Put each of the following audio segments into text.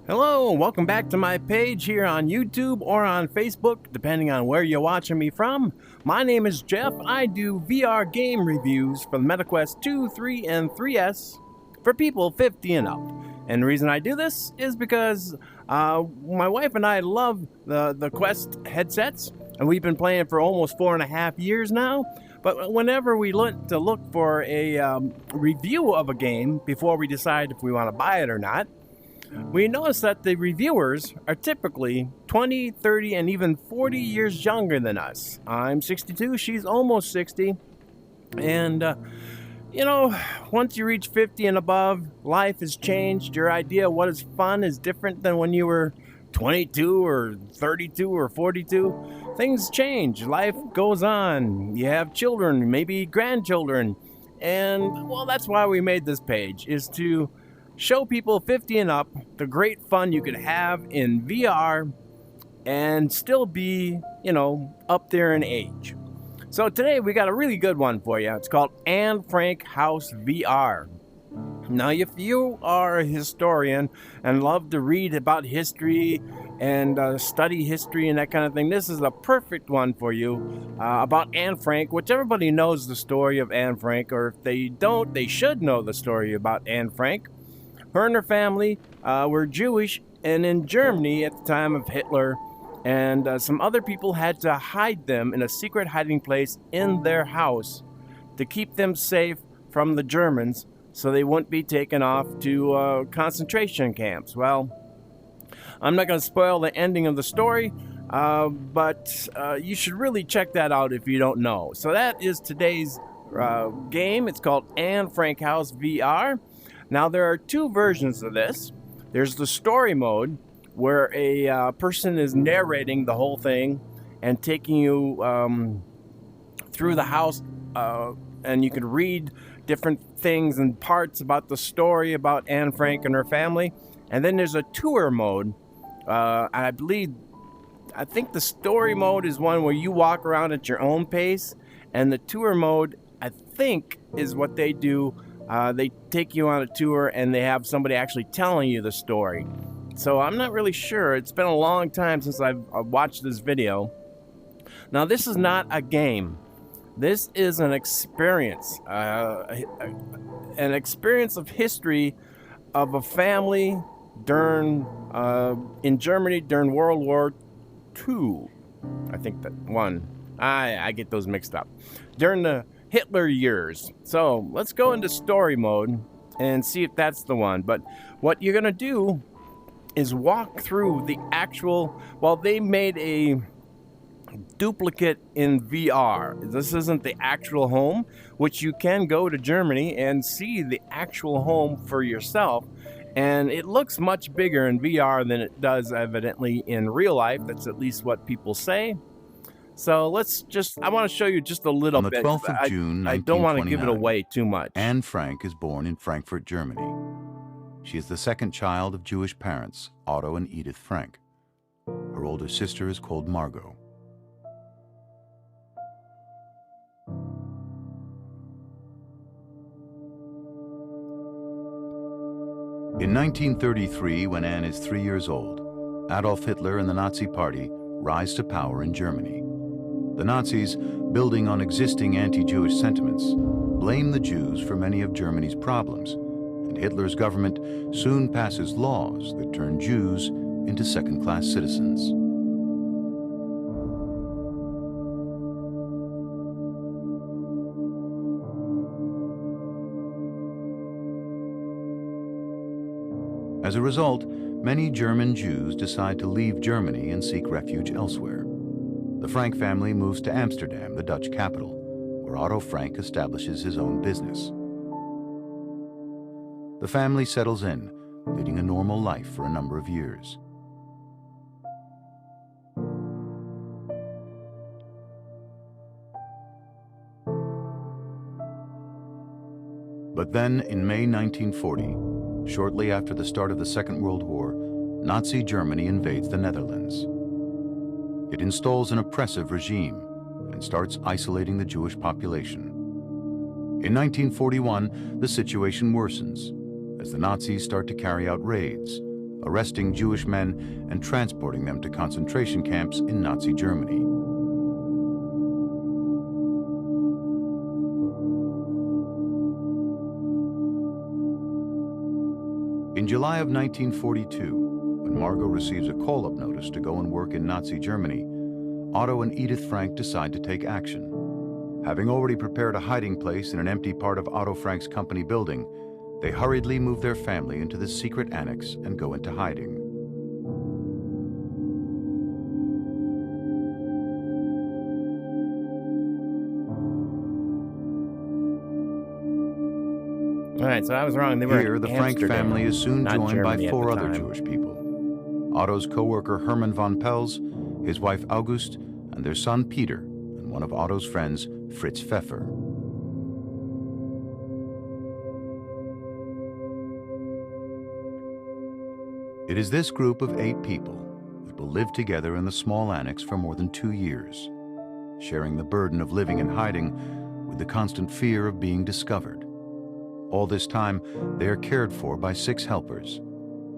Hello, welcome back to my page here on YouTube or on Facebook, depending on where you're watching me from. My name is Jeff. I do VR game reviews for the MetaQuest 2, 3, and 3S for people 50 and up. And the reason I do this is because my wife and I love the Quest headsets, and we've been playing for almost 4.5 years now. But whenever we look for a review of a game before we decide if we want to buy it or not, we notice that the reviewers are typically 20, 30, and even 40 years younger than us. I'm 62, she's almost 60. And, once you reach 50 and above, life has changed. Your idea of what is fun is different than when you were 22 or 32 or 42. Things change. Life goes on. You have children, maybe grandchildren. And, well, that's why we made this page, is to show people 50 and up the great fun you could have in VR and still be, up there in age. So today we got a really good one for you. It's called Anne Frank House VR. Now, if you are a historian and love to read about history and study history and that kind of thing, this is a perfect one for you about Anne Frank, which everybody knows the story of Anne Frank, or if they don't, they should know the story about Anne Frank. Her and her family were Jewish and in Germany at the time of Hitler, and some other people had to hide them in a secret hiding place in their house to keep them safe from the Germans so they wouldn't be taken off to concentration camps. Well, I'm not going to spoil the ending of the story, but you should really check that out if you don't know. So that is today's game. It's called Anne Frank House VR. Now, there are two versions of this. There's the story mode, where a person is narrating the whole thing and taking you through the house, and you can read different things and parts about the story about Anne Frank and her family. And then there's a tour mode. I think the story mode is one where you walk around at your own pace, and the tour mode, I think, is what they do. They take you on a tour and they have somebody actually telling you the story. So I'm not really sure. It's been a long time since I've watched this video. Now, this is not a game. This is an experience. An experience of history of a family in Germany during World War II. I think that one. I get those mixed up. During the Hitler years. So let's go into story mode and see if that's the one. But what you're going to do is walk through the actual, they made a duplicate in VR. This isn't the actual home, which you can go to Germany and see the actual home for yourself. And it looks much bigger in VR than it does evidently in real life. That's at least what people say. So I want to show you just a little bit. On the 12th of June, 1929, I don't want to give it away too much. Anne Frank is born in Frankfurt, Germany. She is the second child of Jewish parents, Otto and Edith Frank. Her older sister is called Margot. In 1933, when Anne is 3 years old, Adolf Hitler and the Nazi Party rise to power in Germany. The Nazis, building on existing anti-Jewish sentiments, blame the Jews for many of Germany's problems, and Hitler's government soon passes laws that turn Jews into second-class citizens. As a result, many German Jews decide to leave Germany and seek refuge elsewhere. The Frank family moves to Amsterdam, the Dutch capital, where Otto Frank establishes his own business. The family settles in, leading a normal life for a number of years. But then, in May 1940, shortly after the start of the Second World War, Nazi Germany invades the Netherlands. It installs an oppressive regime and starts isolating the Jewish population. In 1941, the situation worsens as the Nazis start to carry out raids arresting Jewish men and transporting them to concentration camps in Nazi Germany. In July of 1942, when Margot receives a call-up notice to go and work in Nazi Germany, Otto and Edith Frank decide to take action. Having already prepared a hiding place in an empty part of Otto Frank's company building, they hurriedly move their family into the secret annex and go into hiding. All right, so I was wrong. They were Here, in the Frank Amsterdam, family is soon not joined by Germany at 4 the other time. Jewish people. Otto's co-worker Hermann von Pels, his wife August, and their son Peter, and one of Otto's friends, Fritz Pfeffer. It is this group of 8 people that will live together in the small annex for more than 2 years, sharing the burden of living in hiding with the constant fear of being discovered. All this time, they are cared for by 6 helpers,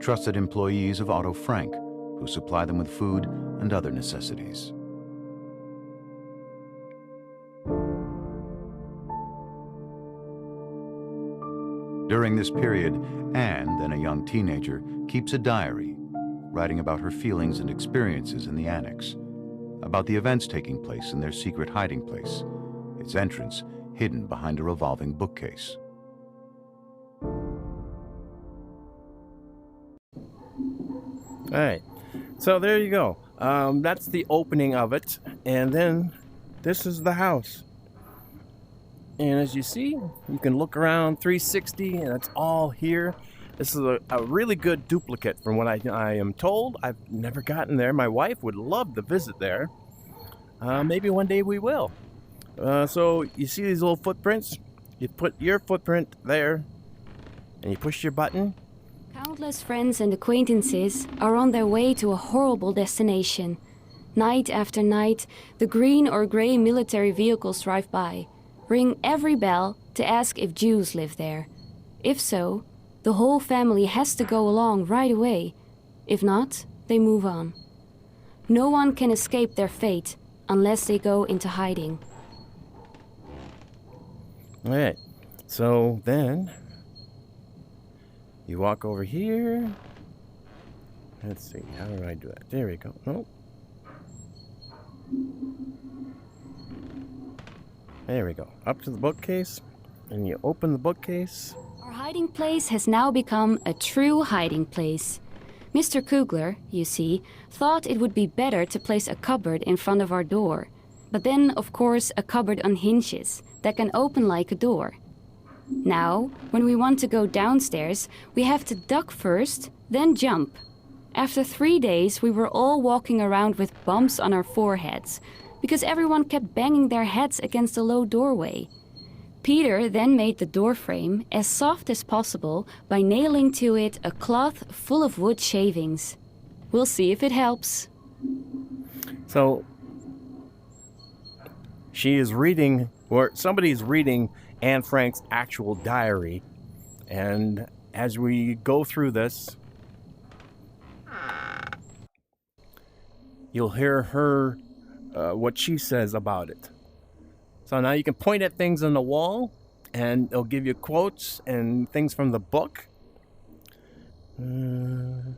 trusted employees of Otto Frank, who supply them with food and other necessities. During this period, Anne, then a young teenager, keeps a diary, writing about her feelings and experiences in the annex, about the events taking place in their secret hiding place, its entrance hidden behind a revolving bookcase. All right, so there you go. That's the opening of it, and then this is the house. And as you see, you can look around 360, and it's all here. This is a really good duplicate from what I am told. I've never gotten there. My wife would love to visit there. Maybe one day we will. So you see these little footprints? You put your footprint there, and you push your button. Countless friends and acquaintances are on their way to a horrible destination. Night after night, the green or gray military vehicles drive by, ring every bell to ask if Jews live there. If so, the whole family has to go along right away. If not, they move on. No one can escape their fate unless they go into hiding. All right, so then you walk over here. Let's see, how do I do that? There we go. Nope. There we go. Up to the bookcase, and you open the bookcase. Our hiding place has now become a true hiding place. Mr. Kugler, you see, thought it would be better to place a cupboard in front of our door. But then, of course, a cupboard on hinges that can open like a door. Now, when we want to go downstairs, we have to duck first, then jump. After 3 days, we were all walking around with bumps on our foreheads, because everyone kept banging their heads against the low doorway. Peter then made the door frame as soft as possible by nailing to it a cloth full of wood shavings. We'll see if it helps. So, she is reading, or somebody's reading Anne Frank's actual diary. And as we go through this, you'll hear her, what she says about it. So now you can point at things on the wall, and it'll give you quotes and things from the book. Then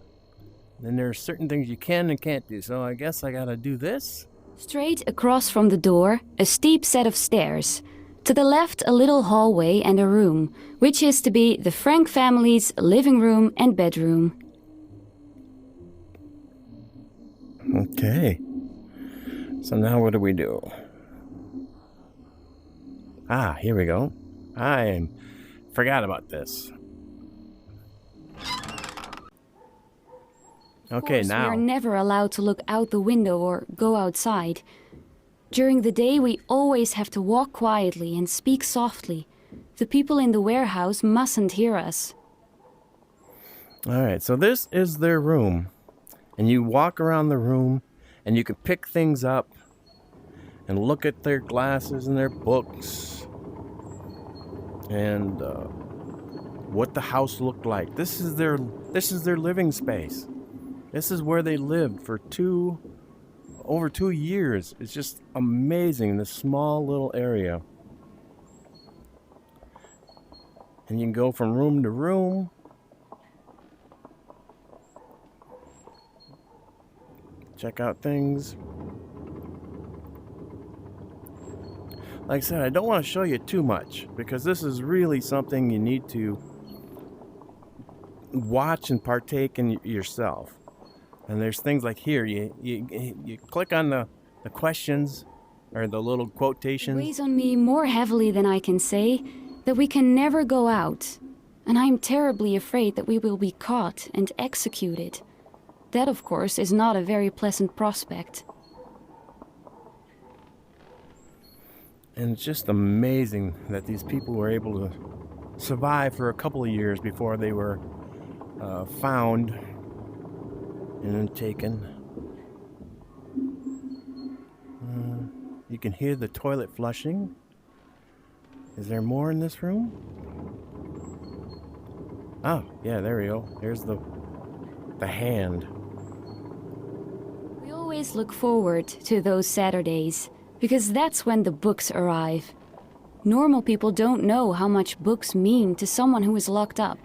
there are certain things you can and can't do. So I guess I gotta do this. Straight across from the door, a steep set of stairs. To the left, a little hallway and a room, which is to be the Frank family's living room and bedroom. Okay. So now what do we do? Ah, here we go. I forgot about this. Okay, now. We are never allowed to look out the window or go outside. During the day, we always have to walk quietly and speak softly. The people in the warehouse mustn't hear us. All right, so this is their room. And you walk around the room, and you can pick things up and look at their glasses and their books. And what the house looked like. This is their living space. This is where they lived for over 2 years. It's just amazing, this small little area. And you can go from room to room. Check out things. Like I said, I don't want to show you too much because this is really something you need to watch and partake in yourself. And there's things like here, you click on the questions or the little quotations. It weighs on me more heavily than I can say that we can never go out. And I'm terribly afraid that we will be caught and executed. That, of course, is not a very pleasant prospect. And it's just amazing that these people were able to survive for a couple of years before they were found and then taken. You can hear the toilet flushing. Is there more in this room? Oh, yeah, there we go. There's the hand. We always look forward to those Saturdays, because that's when the books arrive. Normal people don't know how much books mean to someone who is locked up.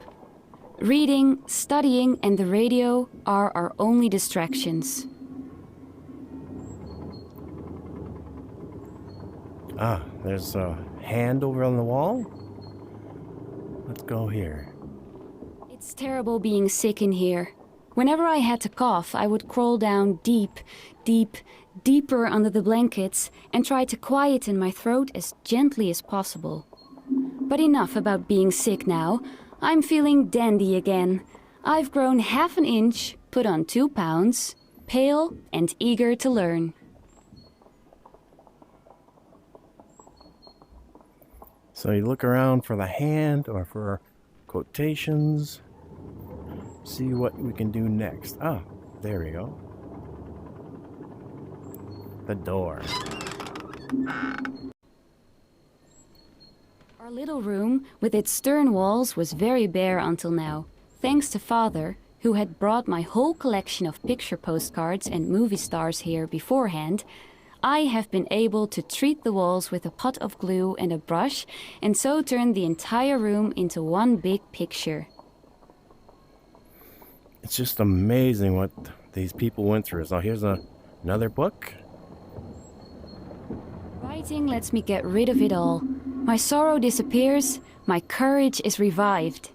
Reading, studying, and the radio are our only distractions. Ah, there's a hand over on the wall. Let's go here. It's terrible being sick in here. Whenever I had to cough, I would crawl down deeper under the blankets and try to quieten my throat as gently as possible. But enough about being sick now. I'm feeling dandy again. I've grown half an inch, put on 2 pounds, pale and eager to learn. So you look around for the hand or for quotations. See what we can do next. Ah, there we go. The door. Our little room, with its stern walls, was very bare until now, thanks to Father, who had brought my whole collection of picture postcards and movie stars here beforehand. I have been able to treat the walls with a pot of glue and a brush, and so turn the entire room into one big picture. It's just amazing what these people went through. So here's another book. Writing lets me get rid of it all. My sorrow disappears, my courage is revived.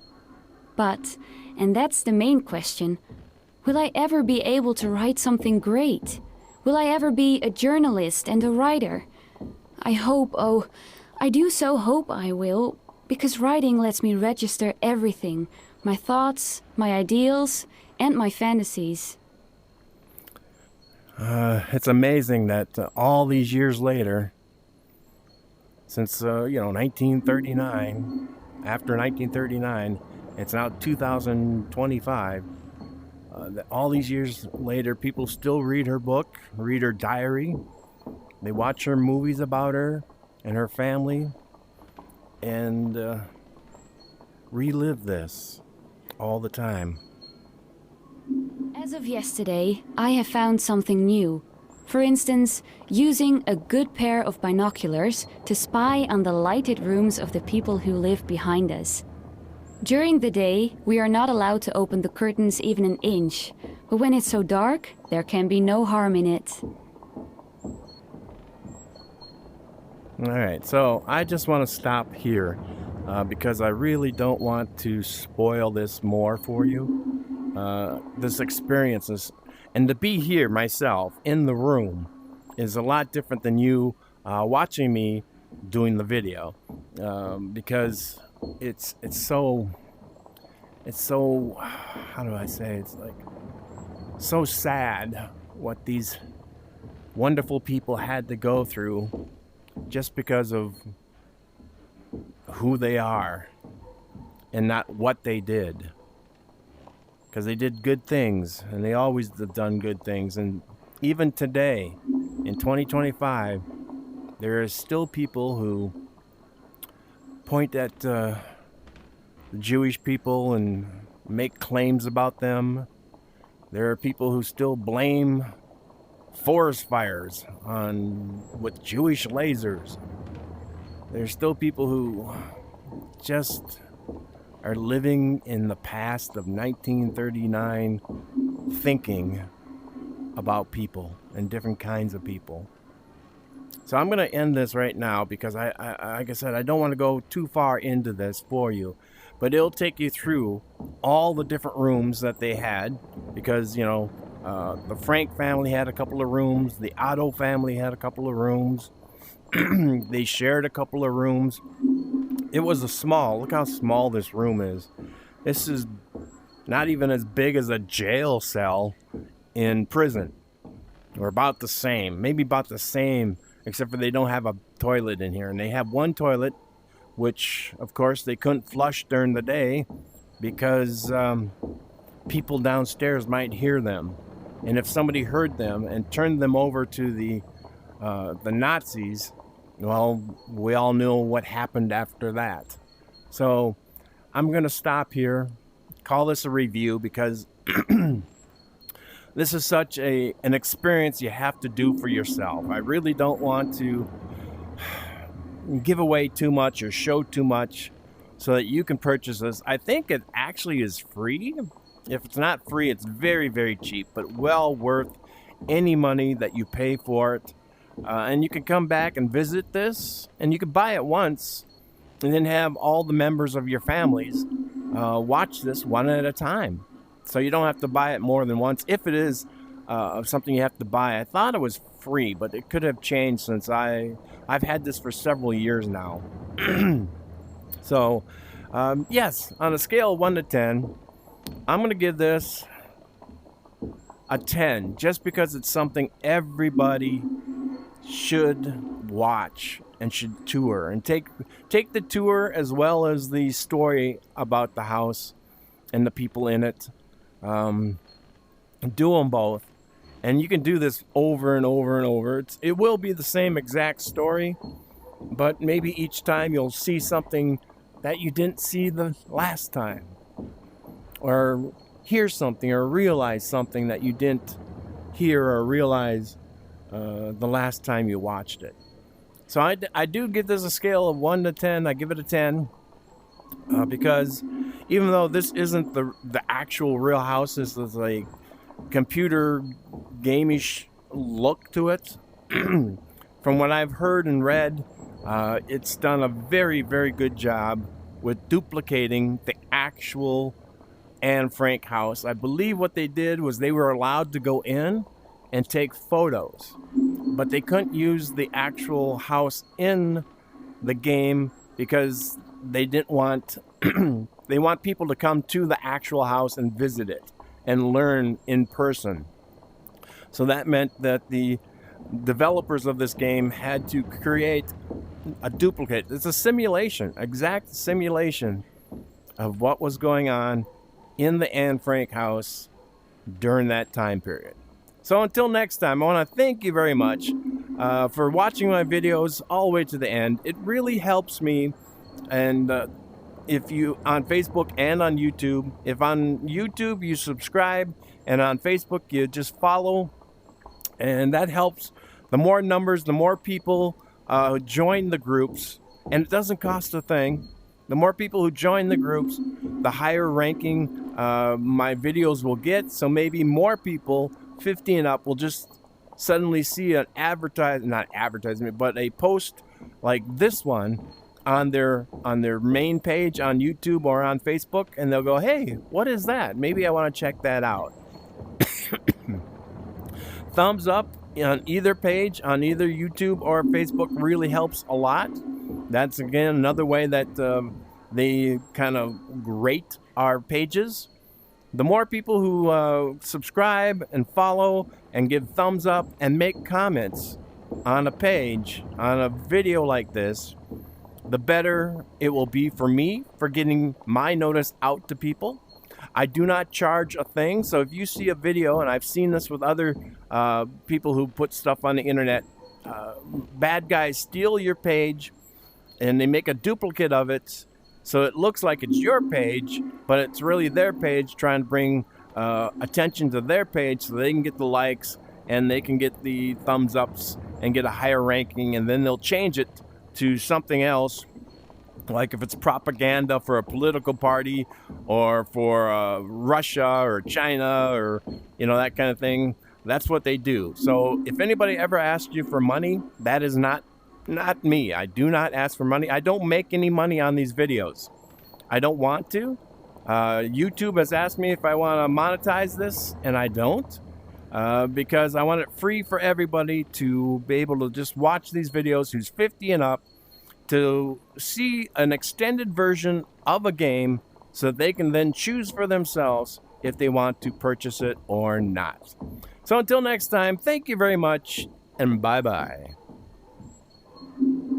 But, and that's the main question, will I ever be able to write something great? Will I ever be a journalist and a writer? I hope, oh, I do so hope I will, because writing lets me register everything, my thoughts, my ideals, and my fantasies. It's amazing that all these years later, since 1939, after 1939, it's now 2025. All these years later, people still read her book, read her diary. They watch her movies about her and her family, and relive this all the time. As of yesterday, I have found something new. For instance, using a good pair of binoculars to spy on the lighted rooms of the people who live behind us. During the day, we are not allowed to open the curtains even an inch, but when it's so dark, there can be no harm in it. Alright, so I just want to stop here because I really don't want to spoil this more for you. This experience and to be here myself in the room is a lot different than you watching me doing the video, because it's so how do I say, it's like so sad what these wonderful people had to go through just because of who they are and not what they did. Because they did good things, and they always have done good things. And even today, in 2025, there are still people who point at the Jewish people and make claims about them. There are people who still blame forest fires with Jewish lasers. There's still people who just are living in the past of 1939, thinking about people and different kinds of people. So I'm going to end this right now because I like I said, I don't want to go too far into this for you, but it'll take you through all the different rooms that they had, because, you know, the Frank family had a couple of rooms. The Otto family had a couple of rooms. They shared a couple of rooms. It was look how small this room is. This is not even as big as a jail cell in prison. Or about the same, maybe about the same, except for they don't have a toilet in here. And they have one toilet, which, of course, they couldn't flush during the day because people downstairs might hear them. And if somebody heard them and turned them over to the Nazis, well, we all know what happened after that. So I'm going to stop here, call this a review, because this is such an experience you have to do for yourself. I really don't want to give away too much or show too much so that you can purchase this. I think it actually is free. If it's not free, it's very, very cheap, but well worth any money that you pay for it. And you can come back and visit this, and you can buy it once and then have all the members of your families watch this one at a time. So you don't have to buy it more than once. If it is something you have to buy, I thought it was free, but it could have changed since I've had this for several years now. So, yes, on a scale of 1 to 10, I'm going to give this a 10, just because it's something everybody should watch and should tour, and take the tour as well as the story about the house and the people in it. Do them both, and you can do this over and over and over. It will be the same exact story, but maybe each time you'll see something that you didn't see the last time, or hear something or realize something that you didn't hear or realize the last time you watched it. So I do give this a scale of 1 to 10. I give it a 10 because even though this isn't the actual real house, this is a computer game-ish look to it. From what I've heard and read, it's done a very, very good job with duplicating the actual Anne Frank house. I believe what they did was they were allowed to go in and take photos, but they couldn't use the actual house in the game because they didn't want they want people to come to the actual house and visit it and learn in person. So that meant that the developers of this game had to create a duplicate. It's a simulation, exact simulation of what was going on in the Anne Frank house during that time period. So until next time, I want to thank you very much for watching my videos all the way to the end. It really helps me. And if you on Facebook and on YouTube, if on YouTube you subscribe and on Facebook you just follow, and that helps. The more numbers, the more people join the groups, and it doesn't cost a thing. The more people who join the groups, the higher ranking my videos will get. So maybe more people, 50 and up, will just suddenly see an not advertisement, but a post like this one on their main page on YouTube or on Facebook, and they'll go, hey, what is that? Maybe I want to check that out. Thumbs up on either page, on either YouTube or Facebook, really helps a lot. That's, again, another way that they kind of rate our pages. The more people who subscribe and follow and give thumbs up and make comments on a page, on a video like this, the better it will be for me for getting my notice out to people. I do not charge a thing, so if you see a video, and I've seen this with other people who put stuff on the internet, bad guys steal your page and they make a duplicate of it So it looks like it's your page, but it's really their page trying to bring attention to their page so they can get the likes and they can get the thumbs ups and get a higher ranking, and then they'll change it to something else. Like if it's propaganda for a political party or for Russia or China or, that kind of thing, that's what they do. So if anybody ever asks you for money, that is not me. I do not ask for money. I don't make any money on these videos. I don't want to. YouTube has asked me if I want to monetize this, and I don't. Because I want it free for everybody to be able to just watch these videos who's 50 and up, to see an extended version of a game so that they can then choose for themselves if they want to purchase it or not. So until next time, thank you very much, and bye-bye.